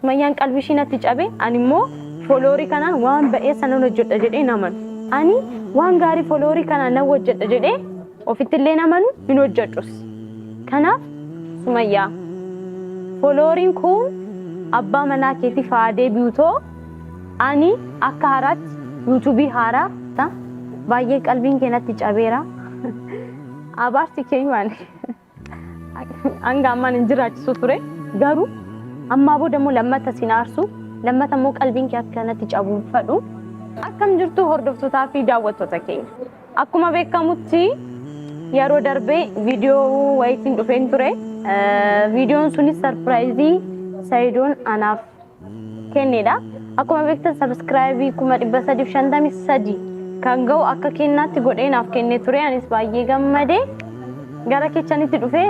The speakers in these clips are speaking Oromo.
Sumayyaan qalbii ishii natti cabe ani immoo foloorii kanaan waan ba'ee sanan hojjedha jedhee naman. Ani waan gaarii foloorii kanaan nan hojjedha jedhee ofitti illee namanu hin hojjedhus. Kanaaf Sumayyaa folooriin kun abbaa manaa keetii faadee biutoo ani akka haaraatti YouTube haaraa baay'ee qalbiin kee natti cabeera. Abaarsi keenyaan anga ammaan hin jiraachisu ture garuu amma booda immoo lammata sinaarsu lammata immoo qalbiin kee akka natti cabuun fadhu. Akkam jirtu hordoftootaa fi daawwattoota keenya. Akkuma beekamutti yeroo darbee viidiyoo wayitiin dhufeen ture. Viidiyoon sunis sarpiraayizii Sayidoon anaaf kennedha. Akkuma beektan sabskraayibii 353 kan ga'u akka kennaatti godhee naaf kennee ture. Anis baay'ee gammadee gara keechanitti dhufee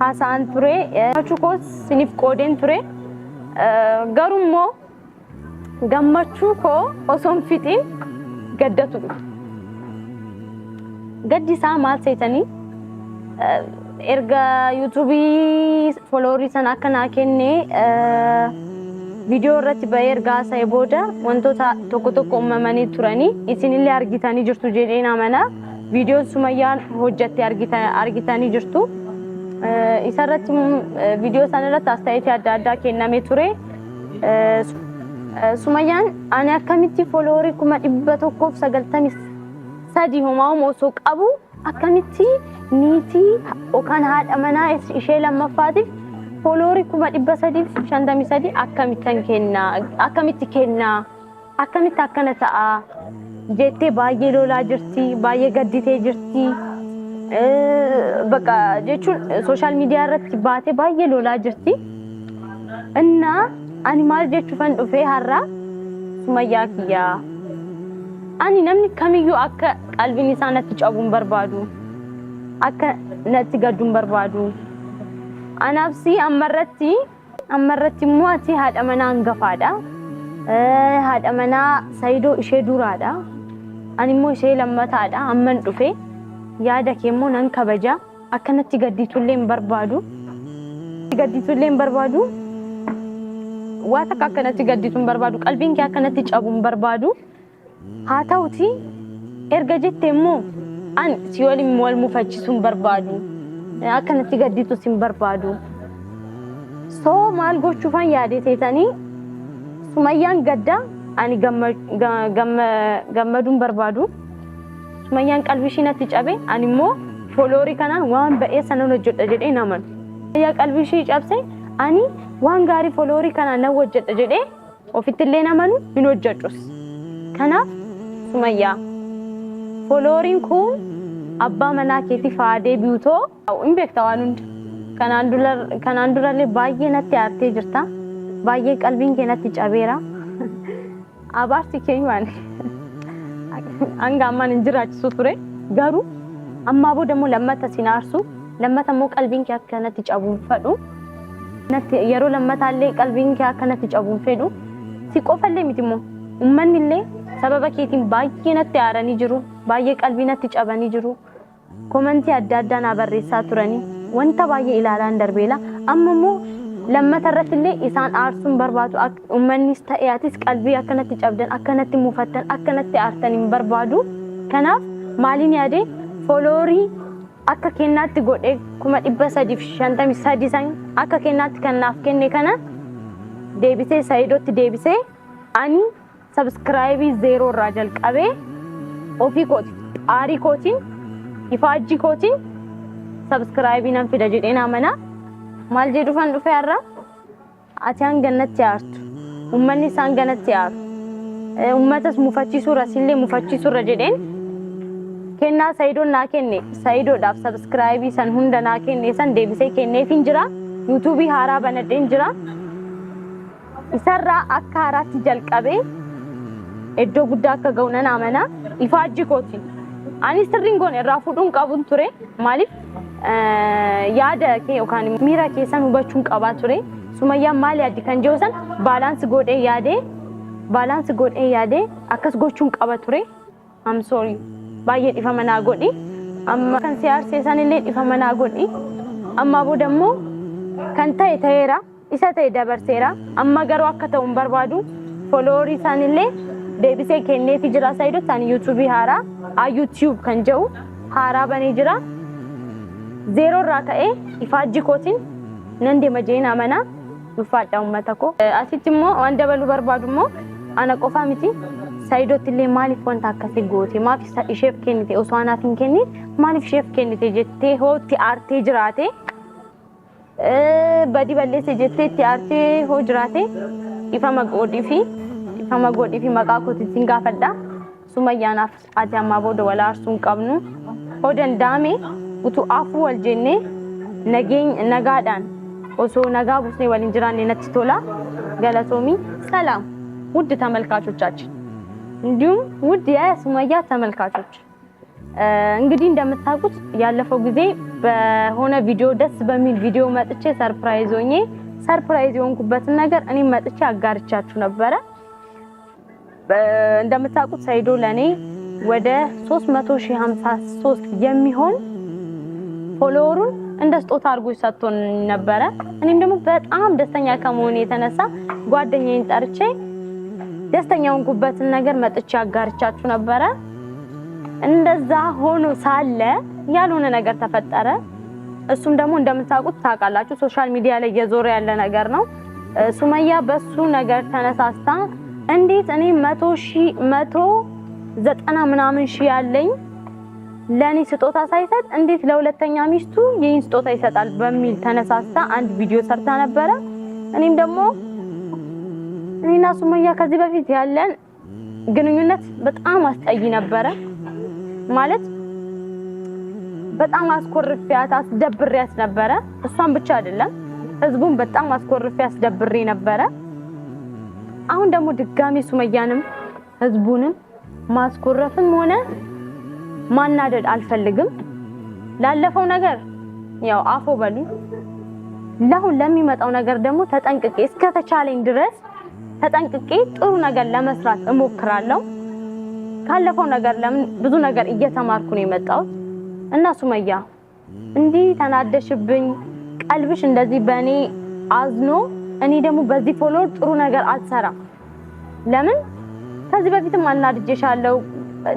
haasa'an ture. Achukoos siniif qoodeen ture. Garuu immoo gammachuu koo osoo hin fixiin gaddatu dhufe. Gaddi isaa maal seetanii erga YouTubeii foloorii sana akka naa kennee viidiyoo irratti bahee erga haasa'ee booda wantoota tokko tokko uumamanii turanii isinillee argitanii jirtu jedheen amana. Viidiyoon Sumayyaan hojjatte argitanii jirtu. Isarratti viidiyoo sana irratti astaayiti adda addaa kennamee ture. Sumayyaan ani akkamitti foloorii 193 homaa osoo qabu akkamitti niitii yookaan haadha manaa ishee lammaffaatiif foloorii 353 akkamitti kenna akkamitti akkana ta'a jettee baay'ee lolaa jirti baay'ee gadditee jirti. Bakka jechuun sooshaal miidiyaa irratti baatee baay'ee lolaa jirti. Innaa ani maal jechuufan dhufee har'a Sumayyaa kiyyaa ani namni kamiyyuu akka qalbiin isaa natti cabuun barbaadu akka natti gadduun barbaadu. Anaafsi ammarratti immoo ati haadha manaa hangafaadha. Haadha manaa Sayidoo ishee duraadha. Ani immoo ishee lammataadha. Amman dhufee yaada kee immoo nan kabaja. Akka natti gadditullee hin barbaadu. Waa takka akka natti gadditu hin barbaadu. Qalbiin kee akka natti cabu hin barbaadu. Haa ta'uti erga jettee immoo ani si waliin wal mufachiisuu hin barbaadu. Akka natti gadditus hin barbaadu. Soo maal gochuufan yaadee teetanii Sumayyaan gadda ani gammaduu hin barbaadu. Sumayyaan qalbii ishii natti cabe ani immoo foloorii kanaan waan ba'ee sanan hojjedha jedhee naman. Sumayyaa qalbii ishii cabse ani waan gaarii foloorii kanaan nan hojjedha jedhee ofitti illee namanu hin hojjedhus. Kanaaf Sumayyaa folooriin kun abbaa manaa keetii faadee biutoo hin beekta waan hunda. Kanaan durallee baay'ee natti aartee jirta. Baay'ee qalbiin kee natti cabeera. Abaarsi keenyaan anga ammaan hin jiraachisu ture garuu amma booda immoo lammata sinaarsu lammata immoo qalbiin kee akka natti cabuun fadhu. Yeroo lammataallee qalbiin kee akka natti cabuun fedhu si qofallee miti immoo uummanni illee sababa keetiin baay'ee natti aaranii jiru. Baay'ee qalbii natti cabanii jiru. Komentii adda addaa naa barreessaa turanii wanta baay'ee ilaalaan darbeela. Amma immoo lammata irratti illee isaan aarsuun barbaadu. Uummannis ta'ee atis qalbii akka natti cabdan akka natti mufattan akka natti aartan hin barbaadu. Kanaaf maaliin yaadee foloorii akka kennaatti godhee 353 akka kennaatti kan naaf kenne kana deebisee Sayidootti deebisee ani sabskraayibii 0 irraa jalqabee ofii kooti aarii kootiin ifaajji kootiin sabskraayibii nan fida jedheen amana. Maal jedhufan dhufe har'a ati hangannatti aartu uummanni isaan ganatti aaru uummatas mufachiisuurra sillee mufachiisuurra jedheen kennaa Sayidoon naa kenne Sayidoodhaaf sabskraayibii san hunda naa kenne san deebisee kenneefin jira. YouTubeii haaraa banadheen jira. Isarraa akka haaraatti jalqabee iddoo guddaa akka ga'u nan amana. Ifaajji kootiin ani sirriin goone irraa fuudhuun qabuun ture. Maaliif yaada kee yookaan miira keessan hubachuun qabaa ture. Sumayyaan maal yaaddi kan jiru san baalaansi godhee yaadee akkas gochuun qaba ture. I'm sorry. Baay'ee dhifama naa godhi. Amma kan si aarsee sanillee dhifama naa godhi. Amma booda immoo kan ta'e ta'eera. isa ta'e dabarseera amma garuu akka ta'uun barbaadu followerii isaanillee deebisee kenneefi jira Saayidootti ani YouTube haaraa YouTube kan jedhu haaraa banee jira zero irraa ka'ee ifaajji kootiin nan deema jeena amana ulfaadha uummata koo asitti immoo waan dabaluu barbaadu immoo ana qofaa miti Saayidootti illee maaliif wanta akkasii goote maaliif isheef kennite osoo anaaf hin kennin maaliif isheef kennite jettee hootti aartee jiraate badi balleesse jettee itti aartee hoo jiraate ifama godhii fi maqaa kootiin gaafadha Sumayyaanaaf ati ammaa booda wal aarsuu hin qabnu hoo danda'ame utuu afuu wal jennee nagaadhaan osoo nagaa busnee waliin jiraanne natti tola galatoomi ሰላም ውድ ተመልካቾቻችን እንዲሁም ውድ የሱመያ ተመልካቾች እንግዲህ እንደምታውቁት ያለፈው ጊዜ በሆነ ቪዲዮ ደስ በሚል ቪዲዮ መጥቼ ሰርፕራይዝ የሆንኩበትን ነገር እኔ መጥቼ አጋርቻችሁ ነበር እንደምታውቁት ሳይዶ ለኔ ወደ 353 የሚሆን ፎሎወሩን እንደ ስጦታ አድርጎ ሰጥቶን ነበር እኔም ደግሞ በጣም ደስተኛ ከመሆኔ የተነሳ ጓደኛዬን ጠርቼ ደስተኛውን ጉበትን ነገር መጥቼ አጋርቻችሁ ነበር እንደዛ ሆኖ ሳለ ያልሆነ ነገር ተፈጠረ እሱም ደግሞ እንደምታውቁት ታውቃላችሁ ሶሻል ሚዲያ ላይ እየዞረ ያለ ነገር ነው ሱመያ በሱ ነገር ተነሳስታ እንዴት እኔ 190 ምናምን ሺህ ያለኝ ለኔ ስጦታ ሳይሰጥ እንዴት ለሁለተኛ ሚስቱ ይህን ስጦታ ይሰጣል በሚል ተነሳስታ አንድ ቪዲዮ ሰርታ ነበር እኔም ደግሞ እኔና ሱመያ ከዚህ በፊት ያለን ግንኙነት በጣም አስጠይ ነበር ማለት በጣም አስኮርፊያት አስደብሪያት ነበር እሷን ብቻ አይደለም ህዝቡን በጣም አስኮርፊያት አስደብሪ ነበር አሁን ደግሞ ድጋሚ ሱመያንም ህዝቡንም ማስኮረፍም ሆነ ማናደድ አልፈልግም ላለፈው ነገር ያው አፎ በሉ ለሁን ለሚመጣው ነገር ደግሞ ተጠንቅቄ እስከ ተቻለኝ ድረስ ተጠንቅቄ ጥሩ ነገር ለመስራት እሞክራለሁ ካለፈው ነገር ለምን ብዙ ነገር እየተማርኩ ነው የመጣው እና ሱመያ እንዲ ተናደሽብኝ ቀልብሽ እንደዚህ በኔ አዝኖ እኔ ደግሞ በዚህ ፎሎወር ጥሩ ነገር አልሰራም ለምን ከዚህ በፊትም አናድጄሻለሁ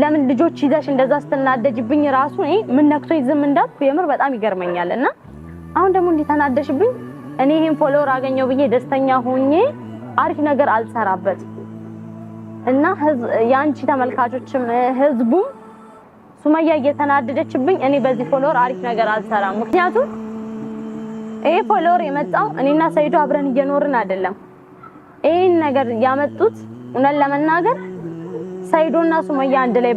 ለምን ልጆች ይዘሽ እንደዛ ስትናደጅብኝ ራሱ እኔ ምን ነክቶኝ ዝም እንዳልኩ የምር በጣም ይገርመኛልና አሁን ደግሞ እንዲ ተናደሽብኝ እኔ ይሄን ፎሎወር አገኘው ብዬ ደስተኛ ሆኜ አሪፍ ነገር አልሰራበት እና ያንቺ ተመልካቾችም ህዝቡ ሱመያ እየተናደደችብኝ እኔ በዚህ ፎሎወር አሪፍ ነገር አልሰራም ምክንያቱም ይሄ ፎሎወር የመጣው እኔና ሰይዶ አብረን እየኖርን አይደለም ይሄን ነገር ያመጡት እውነት ለመናገር ሰይዶና ሱመያ አንድ ላይ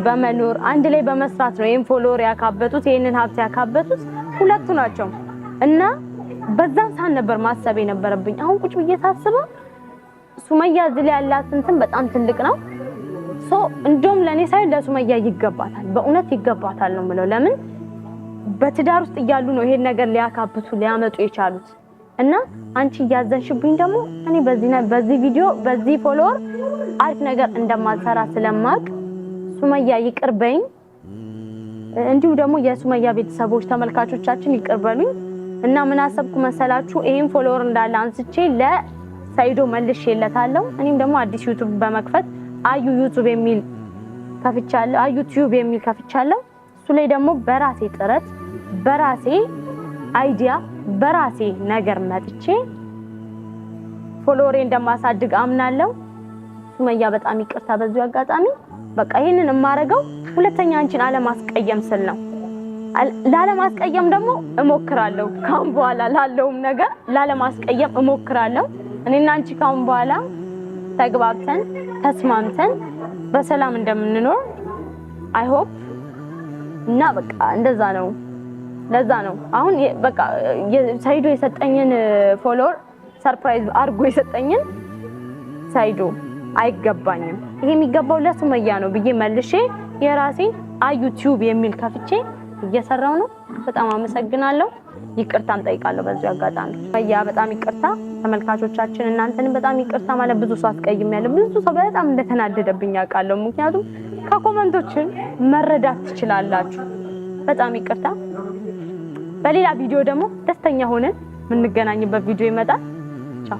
በመኖር አንድ ላይ በመስራት ነው ይሄን ፎሎወር ያካበቱት ይሄንን ሀብት ያካበቱት ሁለቱ ናቸው እና በዛን ሰዓት ነበር ማሰብ የነበረብኝ አሁን ቁጭ ብዬ ሳስበው ሱመያ እዚህ ላይ ያላት እንትን በጣም ትልቅ ነው ሶ እንደውም ለኔ ሳይሆን ለሱመያ ይገባታል በእውነት ይገባታል ነው የምለው ለምን በትዳር ውስጥ እያሉ ነው ይሄን ነገር ሊያካብቱ ሊያመጡ የቻሉት እና አንቺ ያዘንሽብኝ ደግሞ እኔ በዚህ ቪዲዮ በዚህ ፎሎወር አሪፍ ነገር እንደማልሰራ ስለማቅ ሱመያ ይቅርበኝ እንዲሁ ደግሞ የሱመያ ቤተሰቦች ተመልካቾቻችን ይቅርበሉኝ እና ምን አሰብኩ መሰላችሁ ይሄን ፎሎወር እንዳለ አንስቼ ለሳይዶ መልሼለታለሁ እኔም ደግሞ አዲስ ዩቲዩብ በመክፈት አዩ ዩቲዩብ የሚል ከፍቻለሁ አዩ ዩቲዩብ የሚል ከፍቻለሁ እሱ ላይ ደግሞ በራሴ ጥረት በራሴ አይዲያ በራሴ ነገር መጥቼ ፎሎወሬ እንደማሳድግ አምናለሁ ሱመያ በጣም ይቅርታ በዚህ አጋጣሚ በቃ ይሄንን ማረጋው ሁለተኛ አንቺን አለማስቀየም ስል ነው ላለማስቀየም ደግሞ እሞክራለሁ ካም በኋላ ላለውም ነገር ላለማስቀየም እሞክራለሁ እኔና አንቺ ካም በኋላ ተግባብተን ተስማምተን በሰላም እንደምንኖር አይ ሆፕ እና በቃ እንደዛ ነው ለዛ ነው አሁን በቃ ሳይዶ የሰጠኝን ፎሎወር ሰርፕራይዝ አርጎ የሰጠኝን ሳይዶ አይገባኝም ይሄ የሚገባው ለሱመያ ነው ብዬ መልሼ የራሴ ዩቲዩብ የሚል ከፍቼ እየሰራው ነው በጣም አመሰግናለሁ ይቅርታም ጠይቃለሁ በዚህ አጋጣሚ ሱመያ በጣም ይቅርታ ተመልካቾቻችን እናንተንም በጣም ይቅርታ ማለት ብዙ ሰው አስቀይሜያለሁ ብዙ ሰው በጣም እንደተናደደብኝ አውቃለሁ ምክንያቱም ከኮሜንቶችን መረዳት ትችላላችሁ በጣም ይቅርታ በሌላ ቪዲዮ ደግሞ ደስተኛ ሆነን የምንገናኝበት ቪዲዮ ይመጣል ቻው